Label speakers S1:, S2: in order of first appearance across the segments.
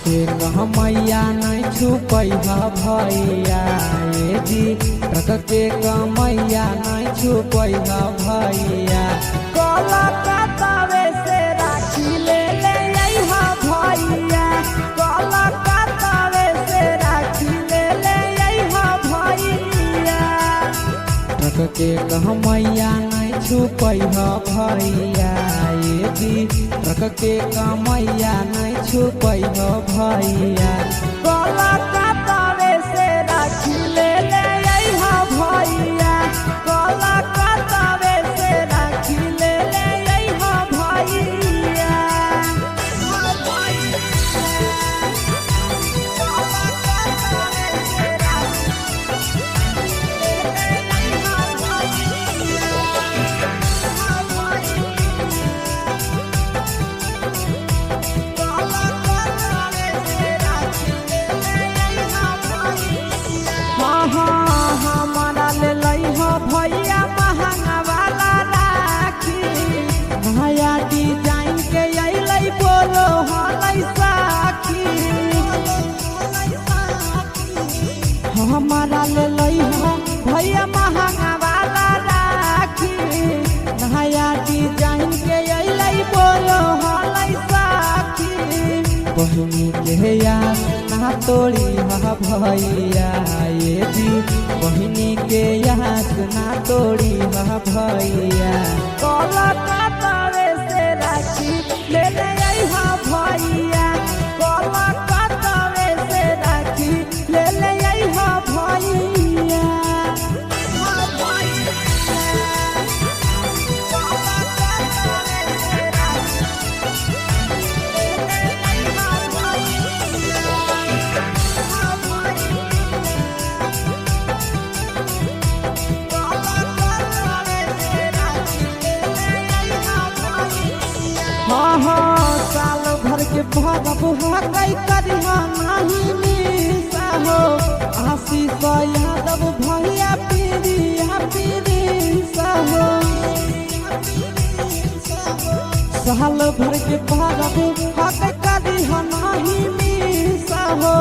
S1: के मैया नहीं छुपैहा भैया ये जी रख के मैया नहीं छुपैहा भैया
S2: कलकत्तावे से राखी ले अइहा भैया कलकत्तावे से राखी ले अइहा भैया
S1: रख के मैया नहीं छुपैहा भैया ये जी रख के मैया नहीं छुपैहा भैया
S2: कलकत्तावे से राखी ले अइहा भैया कलकत्तावे से राखी ले अइहा भैया हमारा ले लइहा भैया महंगा वाला राखी नया डिजाइन के अइलै बोलो हलै साखी हमारा ले लइहा भैया महंगा वाला राखी नया डिजाइन के अइलै बोलो हलै साखी
S1: बहिनी के यार ना तोड़ी हा भैया ये जी बहिनी के यहाँ ना तोड़ी हा भैया
S2: कलकत्तावे से राखी ले अइहा भैया कलकत्तावे से राखी ले अइहा भैया साल भर के भरब हकई करिहा नहीं मिसा हो आशीष यादव भैया पीरिया पीरिसा हो साल भर के भरब हकई करिहा नहीं मिसा हो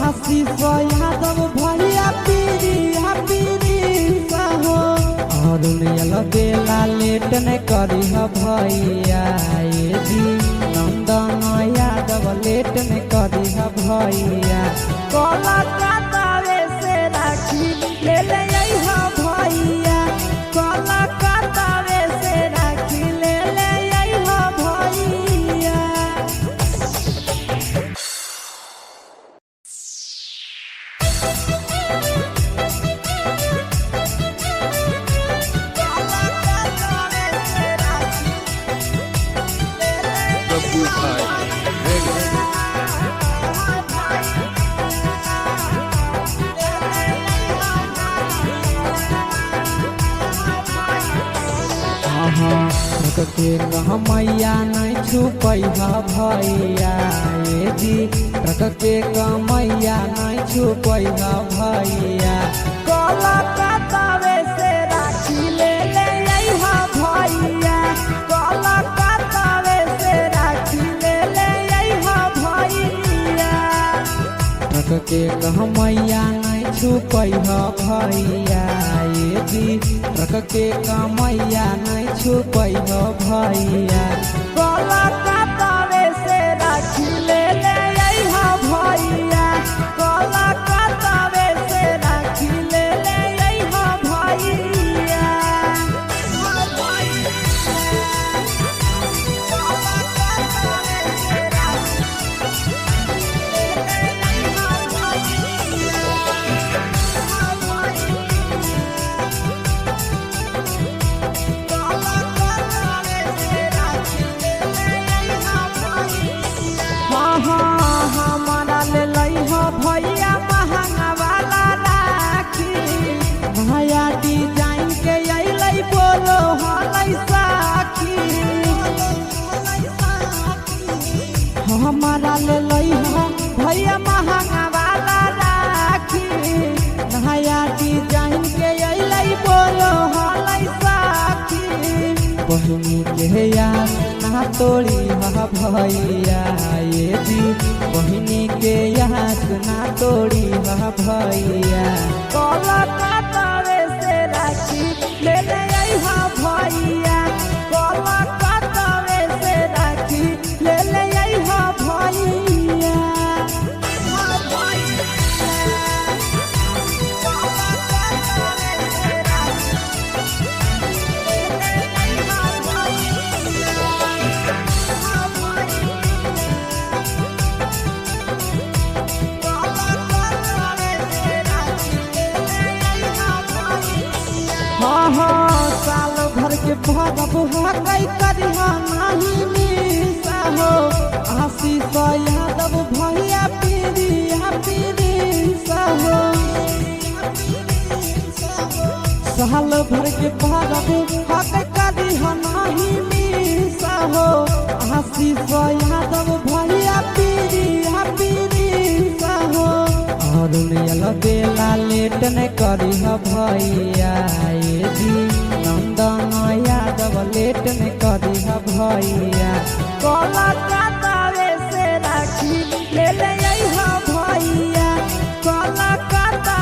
S2: आशीष यादव भैया पीरिया पीरिसा हो
S1: और बेला लेट न करिहा भैया ये जी नंदन यादव लेट न करिहा भैया
S2: कलकत्तावे से राखी ले अइहा भैया कलकत्तावे से राखी ले अइहा भैया
S1: के मैया नहीं छुपैहा भैया ये जी रख के मैया नहीं छुपैहा भैया
S2: कलकत्तावे से राखी ले अइहा भैया कलकत्तावे से राखी ले अइहा भैया
S1: रख के मैया नहीं छुपैहा भैया ये जी रख के मैया नहीं छुपैहा भैया
S2: कलकत्तावे से राखी ले अइहा भैया कलकत्तावे से राखी ले अइहा भैया
S1: तोड़ी हा भैया ये जी बहिनी के यहाँ ना तोड़ी हा भैया।
S2: कलकत्ता से राखी ले ले अइहा भैया, कलकत्ता से राखी ले ले अइहा भैया। हाँ साल भर के भरब हकई करिहा नहीं मिसा हो, आशीष यादव भैया पीरिया पीरिसा हो। साल भर के भरब हकई करिहा नहीं मिसा हो, आशीष यादव भैया पीरिया पीरिसा हो। अरुण बेला लेट न करी भैया ये जी नंदन यादव लेट न करी भैया। कलकत्ता से राखी ले ले अइहा भैया, कलकत्ता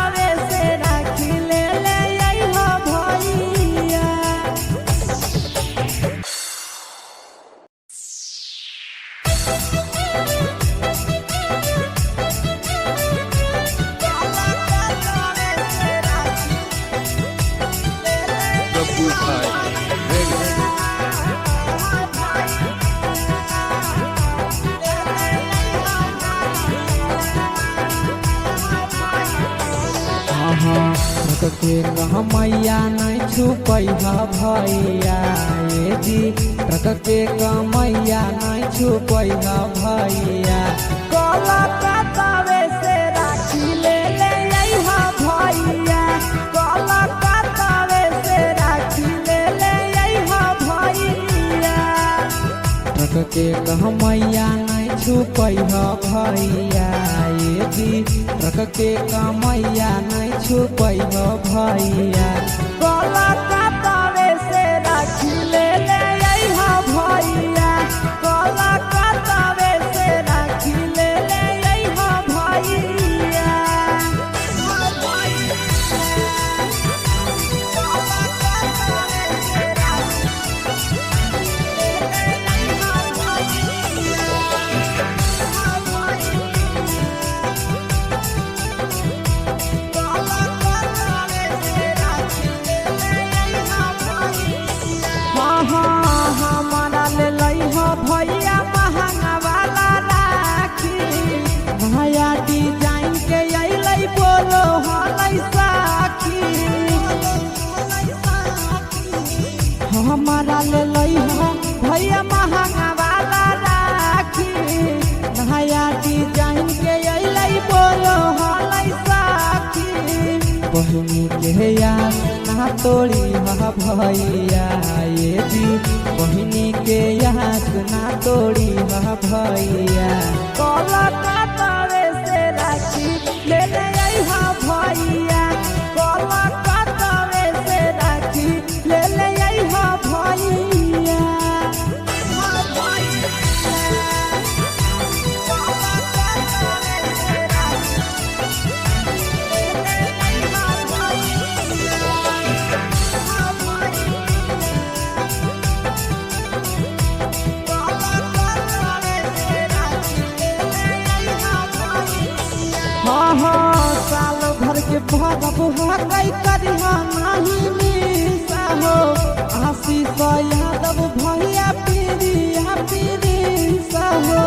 S2: से राखी ले ले अइहा भैया।
S1: के मैया नहीं छुपैहा भैया ये जी ट्रक के मैया नहीं छुपैहा भैया।
S2: कलकत्ता से राखी ले ले अइहा भैया, कलकत्ता से राखी ले ले अइहा भैया।
S1: ट्रक के मैया नहीं छुपैहा भैया ये जी ट्रक के मैया नहीं छुपैहा भैया।
S2: कलकत्ता से राखी ले ले अइहा भैया, कलकत्ता से राखी ले ले अइहा भैया। हमारा ले लइहा भैया महंगा वाला राखी, नया डिजाइन के अइलै बोलो हलै साखी। हमारा ले लइहा भैया महंगा वाला राखी, नया डिजाइन के अइलै बोलो हलै साखी।
S1: बहिनी के याद ना तोड़ी हा भैया ये जी बहिनी के याद ना तोड़ी हा भैया।
S2: कलकत्ता से राखी ले ले अइहा भैया, कलकत्ता से राखी ले ले अइहा भैया। हाँ साल भर के भरब हकई करिहा नहीं मिसा हो, आशीष यादव भैया पीरिया पीरिसा हो।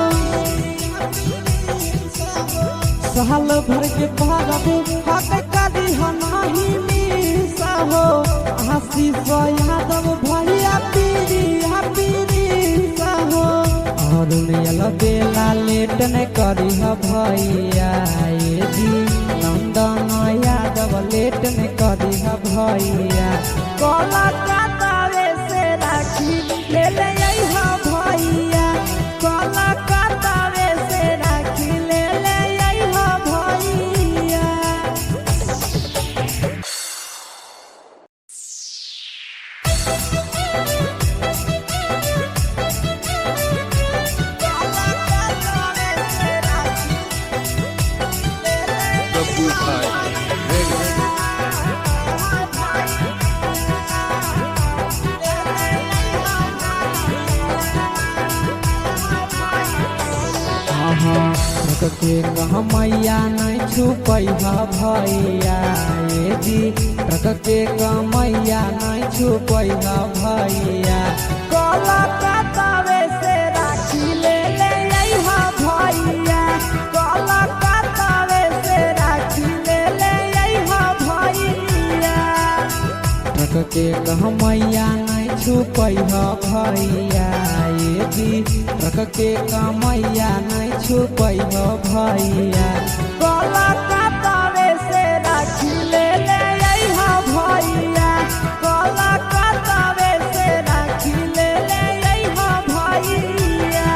S2: साल भर के भरब हकई करिहा नहीं मिसा हो, आशीष यादव भैया पीरिया पीरिसा हो। अरुण बेला लेट न करी भैया ये जी नंदन यादव लेट न करी भैया। कलकत्ता से राखी ले ले अइहा भैया, कलकत्ता से राखी ले ले अइहा भैया।
S1: के कमैया नहीं छुपै भैया ये जी ट्रक के कमैया नहीं छुपै भैया
S2: कलकत्तावे से राखी ले ले अइहा भैया कलकत्तावे से राखी ले ले अइहा भैया
S1: ट्रक के कमैया नहीं छुपै भैया ये जी ट्रक के कमैया नहीं छुपै भैया
S2: कलकत्तावे से राखी ले ले अइहा भैया कलकत्तावे से राखी ले ले अइहा भैया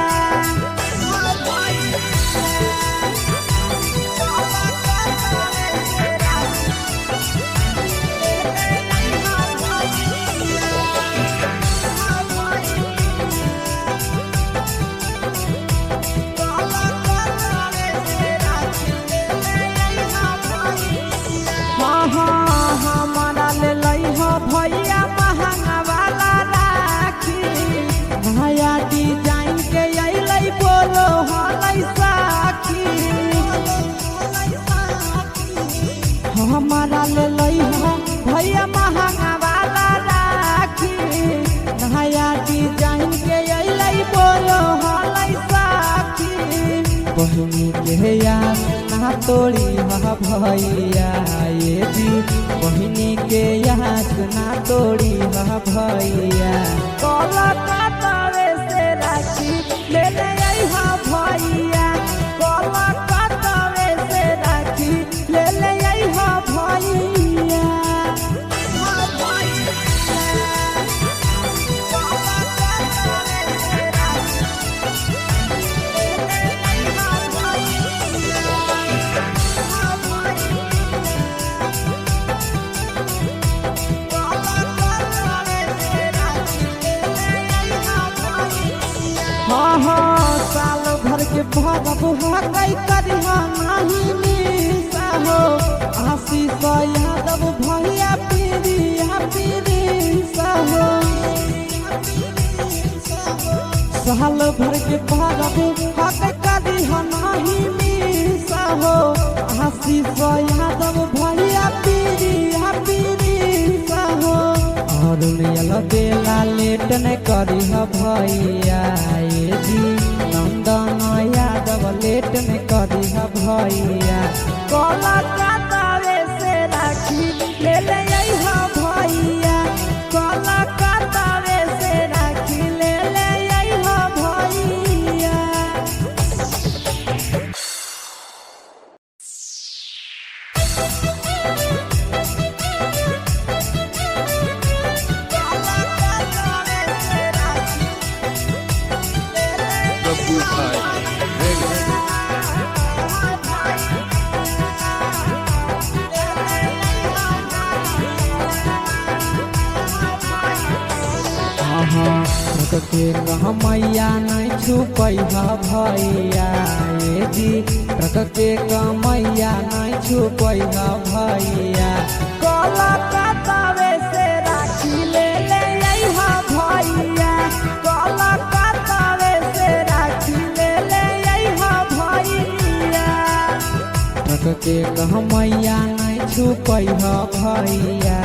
S2: हमारा ले लइहा भैया महंगा वाला राखी नया डिजाइन के अइलै बोलो हलै साखी हमारा ले लइहा भैया महंगा वाला राखी नया डिजाइन के अइलै बोलो हलै साखी
S1: बहिनी के याद ना तोड़ी भैया ये जी बहिनी के याद ना तोड़ी भैया
S2: कलकत्तावे से राखी ले ले अइहा भैया कलकत्तावे से राखी ले ले अइहा भैया साल भर के भरब हकै करिहा नाही मिसा हो आशीष यादव भैया पीरिया हो साल भर के भरब हकै करिहा नाही मिसा हो आशीष यादव भैया पीरिया हो
S1: और बेला लेट न करी भैया ये जी नंदन यादव लेट न करी भैया
S2: कलकत्तावे से राखी ले ले अइहा भैया कलकत्तावे से राखी ले ले अइहा भैया
S1: ट्रक के कमैया नहीं छुपै भैया ये जी ट्रक के कमैया नहीं छुपै भैया
S2: कलकत्तावे से राखी ले ले अइहा भैया कलकत्तावे से राखी ले ले अइहा भैया
S1: ट्रक के कमैया नहीं छुपै भैया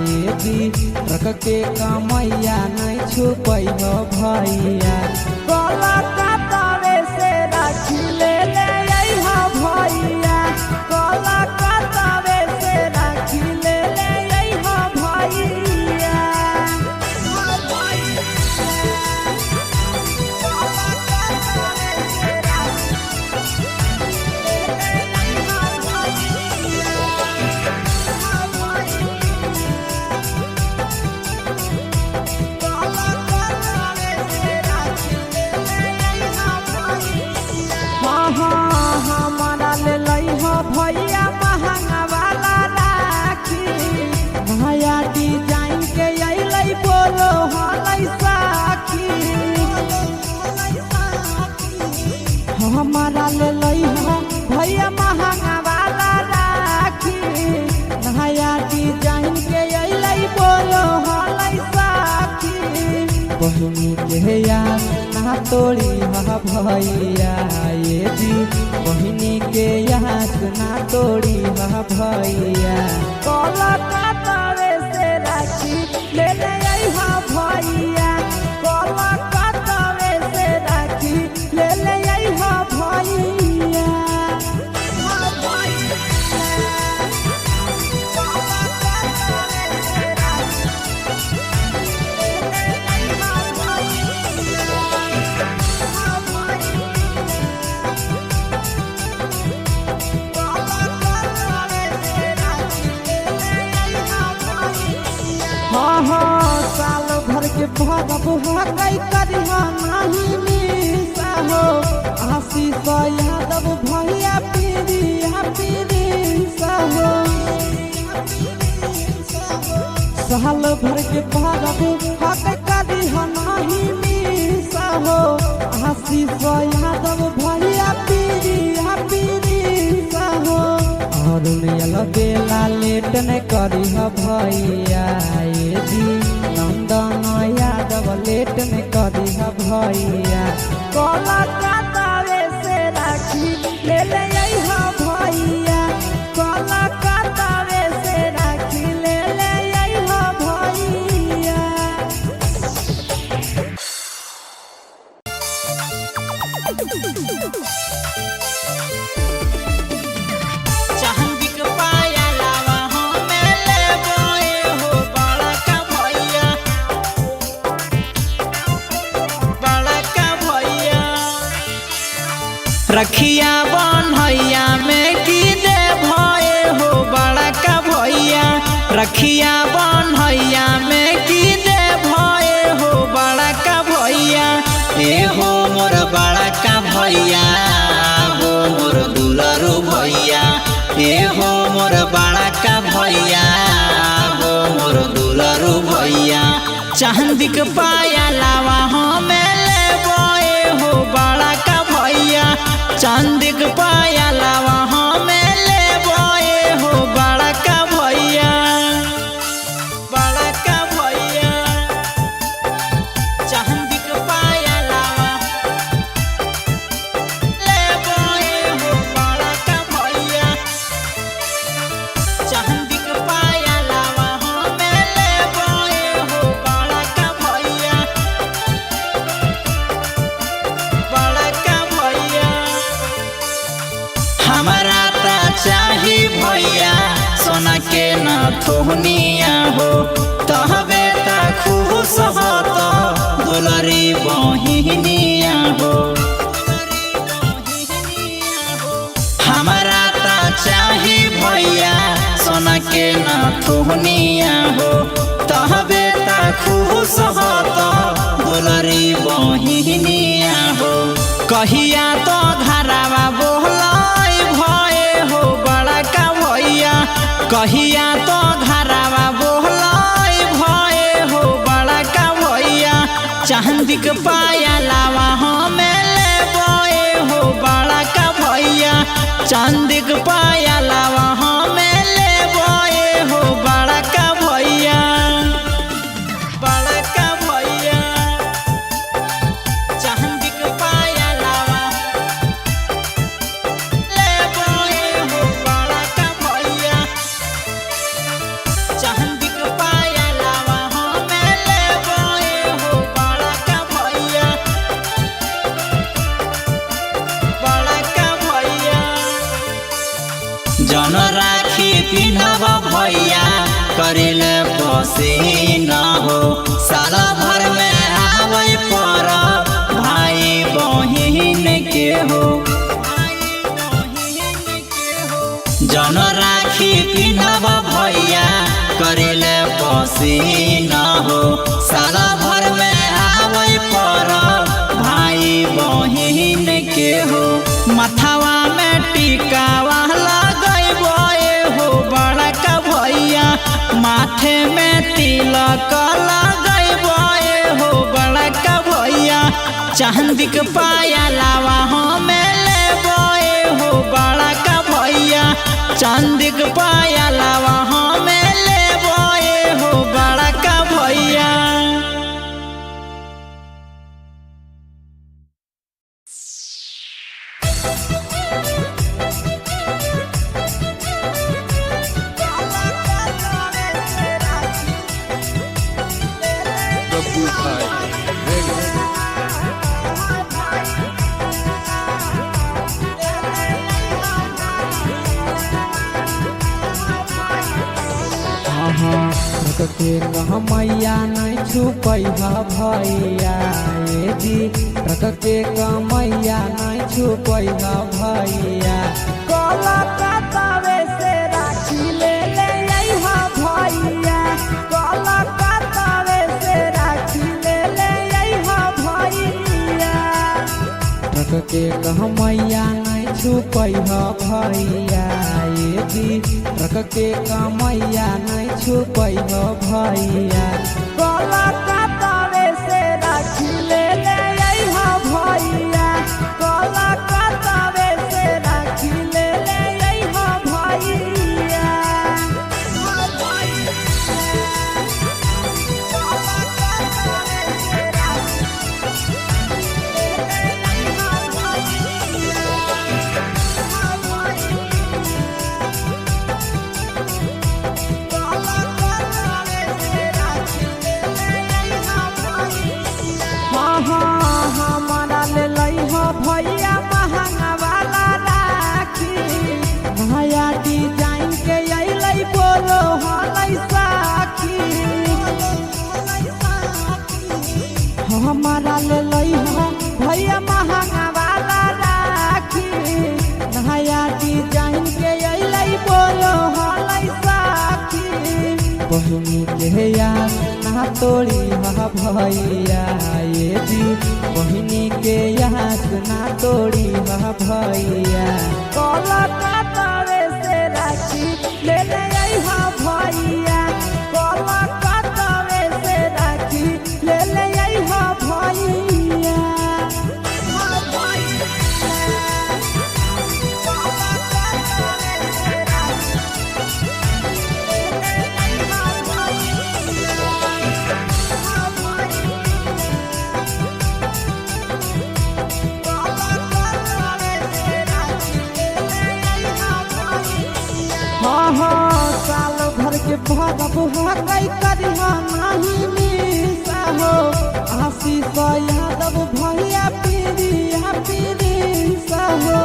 S1: ये जी ट्रक के कमैया नहीं छुपै भैया
S2: कलकत्तावे से राखी ले ले अइहा भैया कलकत्तावे से राखी ले ले अइहा भैया हमारा ले लइहा भैया महंगा वाला राखी नया डिजाइन के अइलै बोलो हलै साखी हमारा ले लइहा भैया महंगा वाला राखी नया डिजाइन के अइलै बोलो हलै साखी
S1: बहिनी के याद ना ना तोड़ी हा भैया ये जी बहिनी के यहाँ ना तोड़ी हा भैया।
S2: कोलकाता से राखी ले ले हा भैया, कोलकाता से राखी ले ले हा भैया। साल भर के भरब हकई करिहा नहीं मिसा हो, आशीष यादव भैया पीरिया पीरिसा हो। साल भर के भरब हकई करिहा नहीं मिसा हो, आशीष यादव भैया पीरिया पीरिसा हो।
S1: और बेला लेट न करी भैया ये जी नंदन यादव लेट न करी भैया।
S2: कोलकाता से राखी ले ले हा भैया, कोलकाता से राखी ले ले हा भैया।
S3: रखिया बन्हैया में की दे भये हो बड़ा का भैया, रखिया बन्हैया में की दे भये हो बड़ा का भैया। ए हो मोर बड़ा का भैया हो मोर दुलरू भैया, ए हो मोर बड़ा का भैया हो मोर दुलरू भैया। चांदी के पाया लावा हमें ले बोए हो बड़ा का भैया, चांदी के पाया लावा हमें ले बोए हो बड़ा का भैया, बड़ा का भैया। चांदी के पाया लावा ले बोए हो बड़ा का भैया, चांदी के पाया लावा हमें ले बोए हो बड़ा का भैया, बड़ा का भैया। हमारा ता चाही भैया सोना के न थोहनिया हो, तहबे ता खुश हो तो दुलरी बहिनिया हो। हमारा ता चाही भैया सोना के न थोहनिया हो, तहबे ता खुश हो तो दुलरी बहिनिया हो। कहिया तो घरावा बोलाई भये हो बड़ा का भैया, कहिया तो घरावा बोलाई भये हो बड़ा का भैया। चांदी के पाया लावा हमें ले बोए हो बड़ा का भैया, चांदी के पाया लावा हमें ले बोए हो बड़ा का भैया, बड़ा का भैया। चांदी के पाया लावा ले बोए हो बड़ा का भैया, चांदी के पाया लावा हमें ले बोए हो बड़ा का भैया, बड़ा का भैया। जन राखी पिन्हब भैया करिले पसीना हो, साल भर में आवे पर भाई बहिन के हो। जन राखी पिन्हब भैया करिले पसीना हो, साल भर में आवे पर भाई बहिन के हो। मथवा में टिकावा लगैबे हो बड़ा का भैया, माथे में तिलक लगैबे हो बड़ा का भैया। चांदी के पाया लावा हमें लेबे हो बड़ा का भैया, चांदी के पाया लावा हमें लेबे हो बड़ा का भैया।
S1: के कहमैया नहीं छुपै भैया ए जी ट्रक के कहमैया नहीं छुपै भैया
S2: कलकत्तावे से राखी ले ले अइहा भैया कलकत्तावे से राखी ले ले अइहा भैया
S1: ट्रक के कहमैया नहीं छुपै भैया ए जी ट्रक के कहमैया नहीं छुपै भैया
S2: कलकत्तावे से राखी ले ले अइहा भैया कलकत्तावे से राखी ले ले अइहा भैया हमारा ले लइहा भैया महंगा वाला राखी नया डिजाइन के अइलै बोलो हलै साखी हमारा ले लइहा भैया महंगा वाला राखी नया डिजाइन के अइलै बोलो हलै साखी
S1: बहिनी के यार ना तोड़ी भैया ये जी बहिनी के याद ना तोड़ी भैया
S2: कलकत्तावे से राखी ले ले अइहा भैया कलकत्तावे से राखी ले ले अइहा भैया साल भर के भरब हकई करिहा नहीं मिसा हो आशीष यादव भैया पीरिया पीरिसा हो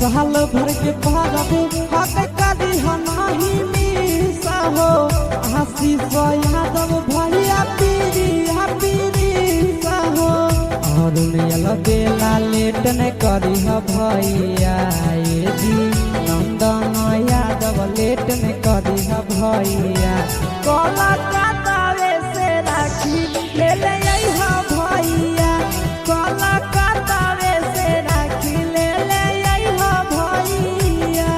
S2: साल भर के भरब हकई करिहा नहीं मिसा हो आशीष यादव भैया पीरिया पीरिसा हो
S1: और बेला लेट न करी भैया ये जी नंदन यादव लेट न करी भैया
S2: कलकत्तावे से राखी ले ले अइहा भैया कलकत्तावे से राखी ले ले अइहा भैया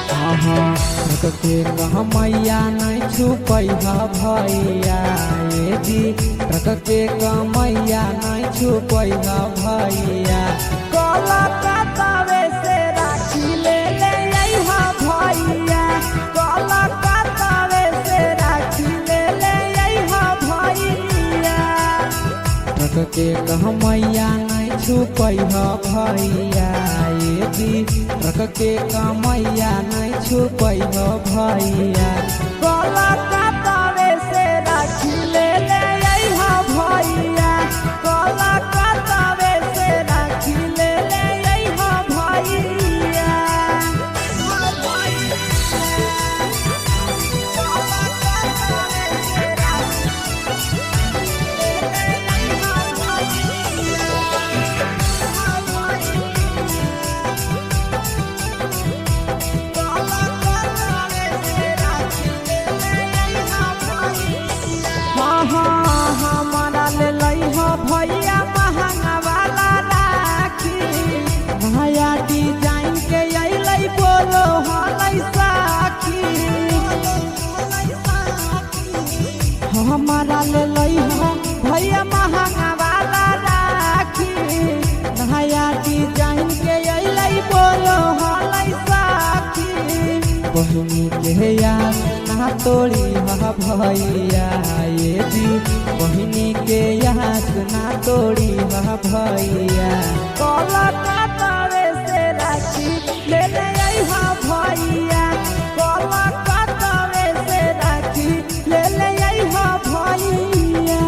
S1: ट्रक के कहमैया नहीं छुपै भैया ये जी ट्रक के कहमैया नहीं छुपै भैया
S2: कलकत्तावे से राखी ले ले अइहा भैया कलकत्तावे से राखी ले ले अइहा भैया
S1: ट्रक के कहमैया नहीं छुपै भैया ये जी ट्रक के कहमैया नहीं छुपै भैया
S2: कलकत्तावे से राखी ले ले अइहा भैया कलकत्तावे से राखी ले ले अइहा भैया
S1: तोड़ी हा भैया ये जी बहिनी के यहाँ ना तोड़ी हा भैया
S2: कलकत्ता से राखी ले ले अइहा भैया कलकत्ता से राखी ले ले अइहा भैया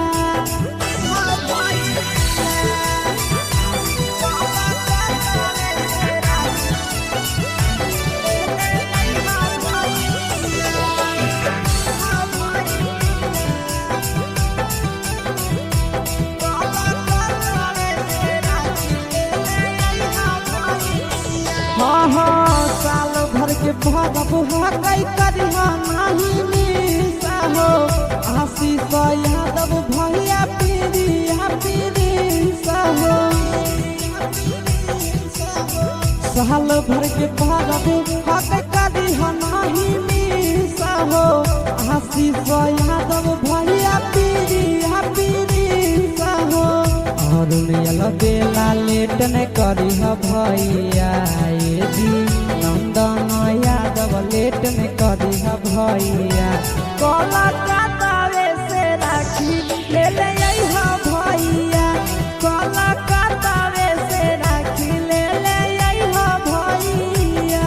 S2: हाँ साल भर के भगब कई करिहा नहीं मिसा हो आशीष यादव भैया पीरिया पीरिसा हो साल भर के भगब कई करिहा नहीं मिसा हो आशीष यादव भैया पीरिया पीरिसा हो और बेला लेट न करी भैया ये जी नंदन यादव लेट न करी भैया कलकत्ता से राखी ले ले अइहा भैया कलकत्ता से राखी ले ले अइहा भैया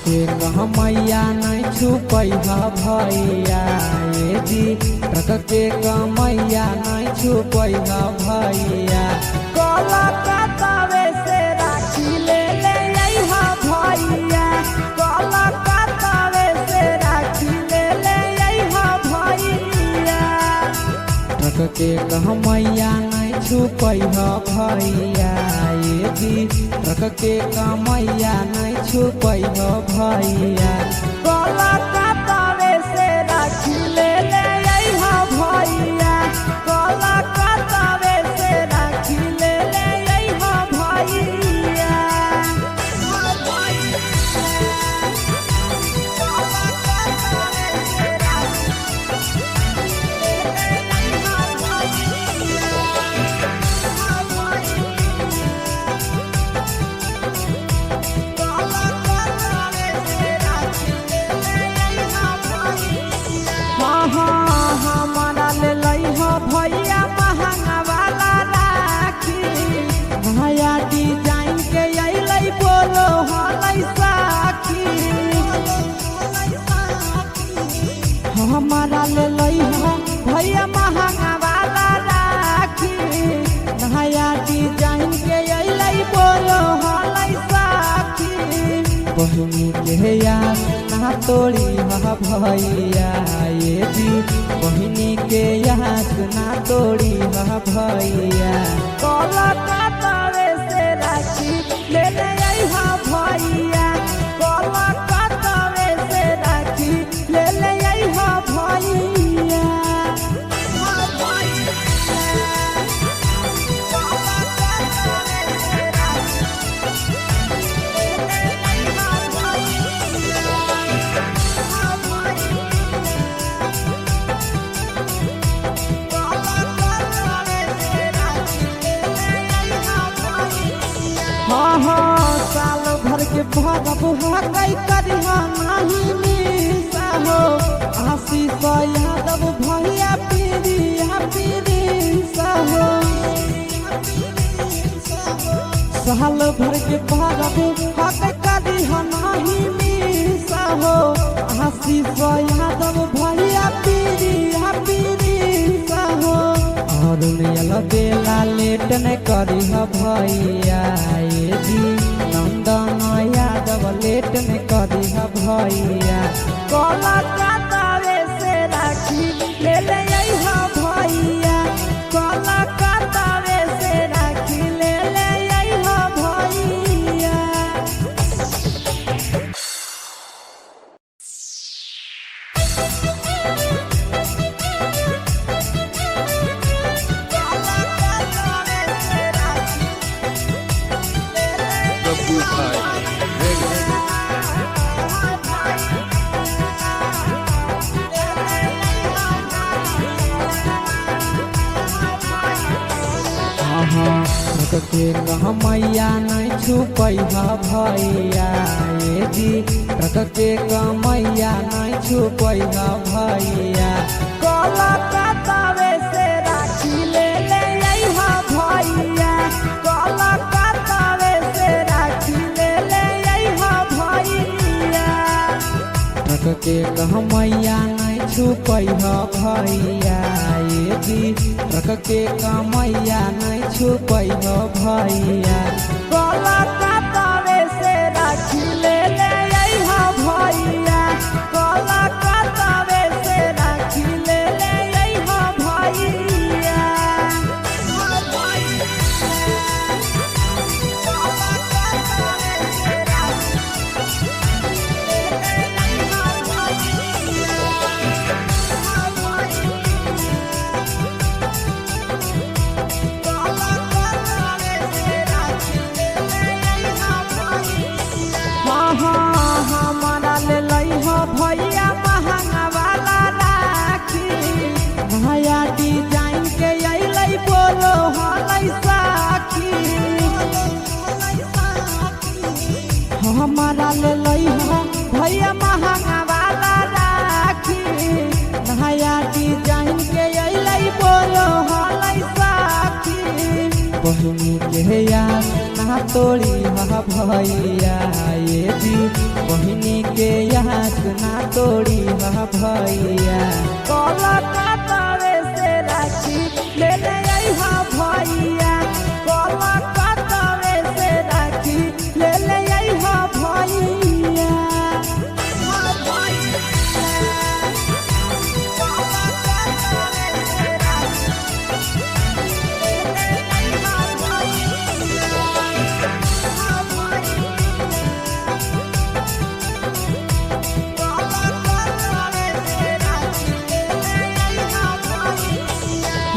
S1: के मैया नहीं छुपैहा भैया ये जी ट्रक के मैया नहीं छुपैहा भैया
S2: कलकत्ता से राखी ले ले अइहा भैया कलकत्ता से राखी ले ले अइहा भैया
S1: ट्रक के मैया नहीं छुपैहा भैया ये जी ट्रक के मैया नहीं छुपैहा भैया
S2: कलकत्ता से राखी ले ले अइहा भैया कलकत्ता से राखी ले ले अइहा भैया हमारा ले लइहा भैया महंगा वाला राखी भैया डिजाइन के अइलै बोलो हलै साखी हमारा ले लइहा भैया महंगा वाला राखी भैया डिजाइन के अइलै बोलो हलै साखी
S1: बहिनी के याद ना तोड़ी हा भैया ये जी बहिनी के यहाँ ना तोड़ी हा भैया
S2: कलकत्ता से राखी ले ले अइहा भैया कलकत्ता से राखी ले ले अइहा भैया हाँ साल भर के भगब कई करिहा नहीं मिसा हो आशीष यादव भैया पीरिया पीरिसा हो साल भर के भगब कई करिहा नहीं मिसा हो आशीष यादव भैया पीरिया पीरिसा हो और बेला लेट न करी भैया ये जी नंदन यादव लेट न करी भैया कलकत्ता से राखी ले ले अइहा भैया कलकत्ता से राखी ले ले अइहा भैया
S4: Babu Bhai, ready.
S1: के मैया नहीं छुपै भैया ये जी के मैया नहीं छुपै भैया
S2: कलकत्तावे से राखी ले अइहा भैया कलकत्तावे से राखी ले अइहा भैया
S1: के मैया नहीं छुपै भैया ये जी के मैया नहीं छुपै भैया
S2: कलकत्तावे से राखी ले अइहा भैया कलकत्तावे से राखी ले अइहा भैया भैया महंगा वाला राखी नया डिजाइन के अइलै बोलो हलै साखी हमारा ले भैया महंगा वाला राखी नया डिजाइन के अइलै बोलो हलै साखी
S1: बहिनी के याद ना तोड़ी भैया ये जी बहिनी के याद ना तोड़ी भैया
S2: कलकत्तावे से राखी ले अइहा भैया कलकत्तावे से राखी ले अइहा भैया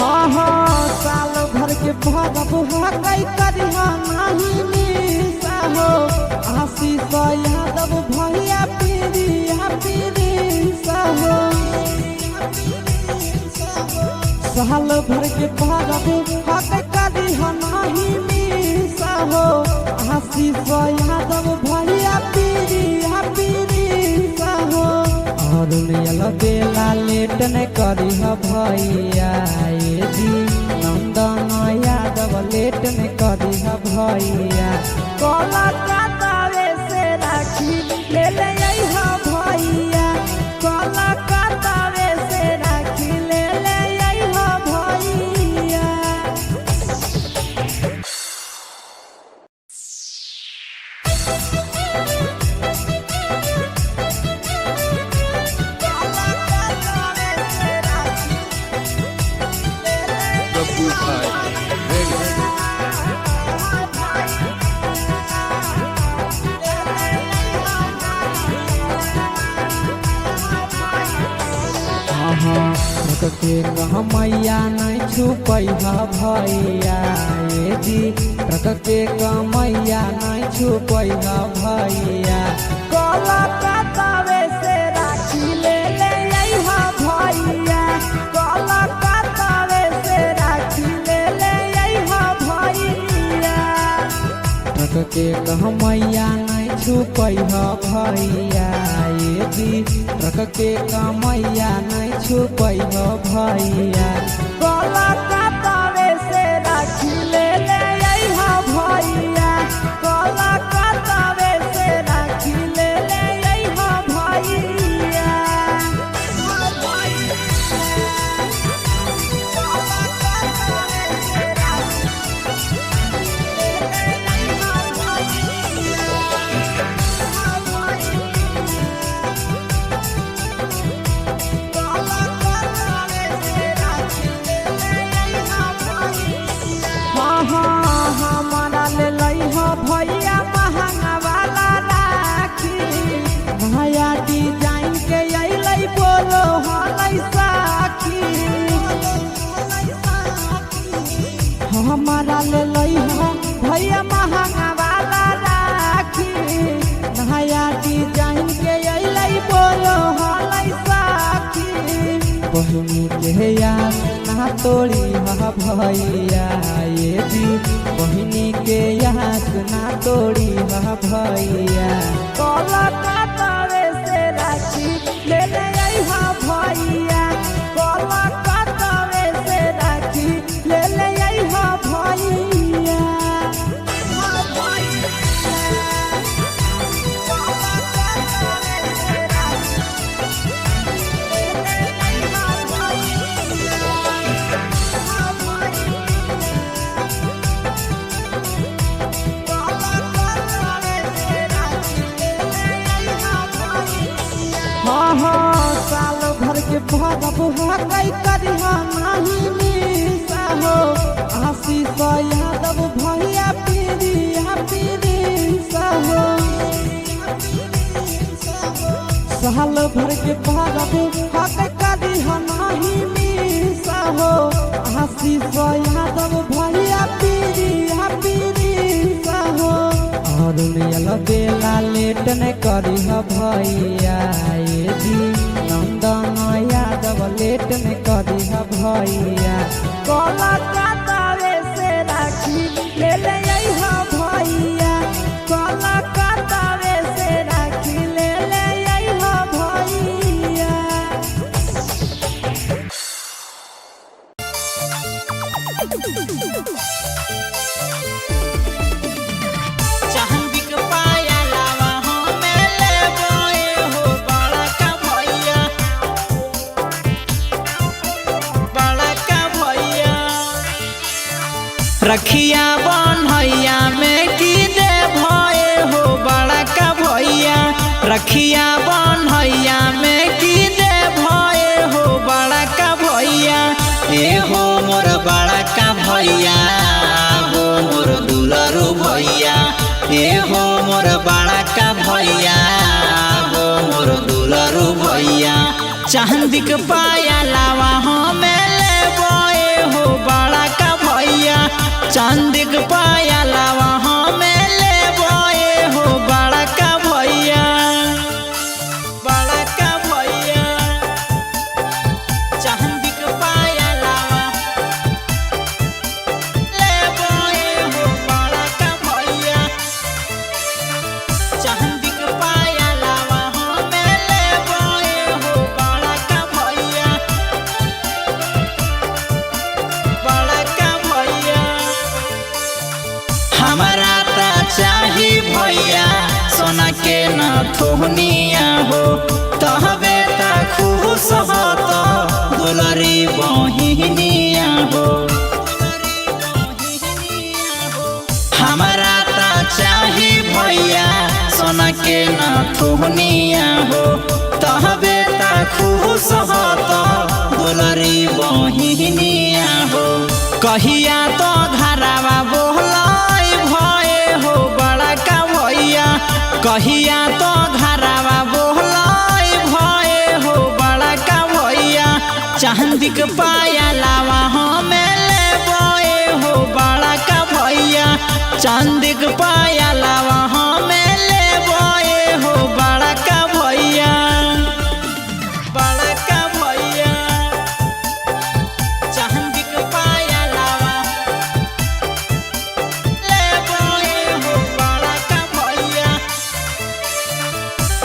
S2: साल भर के भरब हकई करिहा नहीं मिसा हो आशीष यादव भैया पीरिया पीरिसा हो साल भर के भरब हकई करिहा नहीं मिसा हो आशीष यादव भैया पीरिया पीरिसा हो
S1: और बेला लेट न करी भैया ये जी नंदन यादव लेट न करी भैया
S2: कलकत्तावे से राखी ले अइहा भैया कलकत्तावे से राखी ले अइहा भैया
S4: Babu Bhai, ready.
S1: के मैया नहीं छुपै भैया ये जी के मैया नहीं छुपै भैया
S2: कलकत्तावे से राखी ले अइहा भैया कलकत्तावे से राखी ले अइहा भैया
S1: के मैया नहीं छुपै भैया ये जी के मैया नहीं छुपै भैया
S2: कलकत्तावे से राखी ले अइहा भैया कलकत्तावे से राखी ले अइहा भैया
S1: के यार ना तोड़ी हा भैया ये जी बहिनी के यार ना तोड़ी हा भैया
S2: कोलकाता से राखी ले ले आई हा भैया कोलकाता से राखी ले ले आई हा भैया साल भर के भरब हकई करिहा नाही मिसा हो आशीष यादव भैया पीरिया पीरिसा हो साल भर के भरब हकई करिहा नाही मिसा हो आशीष यादव भैया पीरिया पीरिसा हो
S1: और बेला लेट न करी हा भैया ये जी नंदन यादव लेट न करी हा भैया
S2: कोलकाता से राखी ले ले आई हा भैया कोलकाता से राखी ले ले आई हा भैया
S3: रखिया बन्हैया में की दे भये हो बड़ा का भैया रखिया बन्हैया में की दे भये हो बड़ा का भैया ए हो मोर बड़ा का भैया हो मोर दुलरू भैया ए हो मोर बड़ा का भैया हो मोर दुलरू भैया चांदी के पाया लावा हमें ले बोए हो बड़ा का भैया चांदी के पाया लावा हमें ले बोए हो बड़ा का भैया चांदी के पाया लावा ले बोए हो बड़ा का भैया चांदी के पाया लावा हमें ले बोए हो बड़ा का भैया हमारा ता चाही भैया सोना के न थोहनिया हो तहबे ता खुश हो तो दुलरी बहिनिया हो हमारा ता चाही भैया सोना के न थोहनिया हो तहबे ता खुश हो तो दुलरी बहिनिया हो कहिया तो घरावा बोलाई भये हो बड़ा का भैया कहिया तो घरावा बोलाई भये हो बड़ा का भैया चांदी के पाया लावा हमें ले बोए हो बड़ा का भैया चांदी के पाया लावा हमें ले बोए हो बड़ा का भैया चांदी के पाया लावा ले बोए हो बड़ा का भैया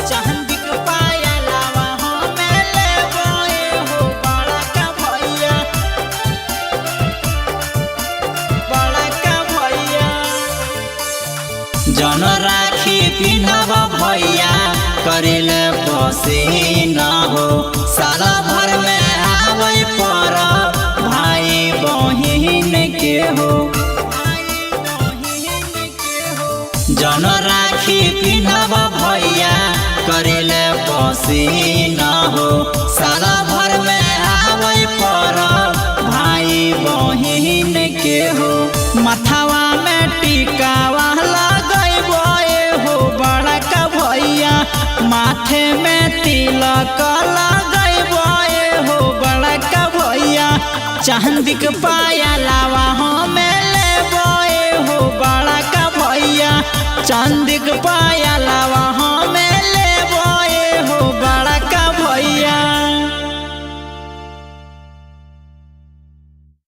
S3: चांदी के पाया लावा हमें ले बोए हो बड़ा का भैया जन राखी पिन्हब भैया करेले पसीन हो साल भर में आवे पर भाई बहिन के हो जन राखी पिन्हब भैया करेले पसीन हो साल भर में आवे पर भाई बहिन के हो मथवा में टिकावा लगैबे हो बड़ा का भैया माथे में तिलक लगैबे हो बड़ा का भैया चांदी के पाया लावा हमें लेबे हो बड़ा का भैया चांदी के पाया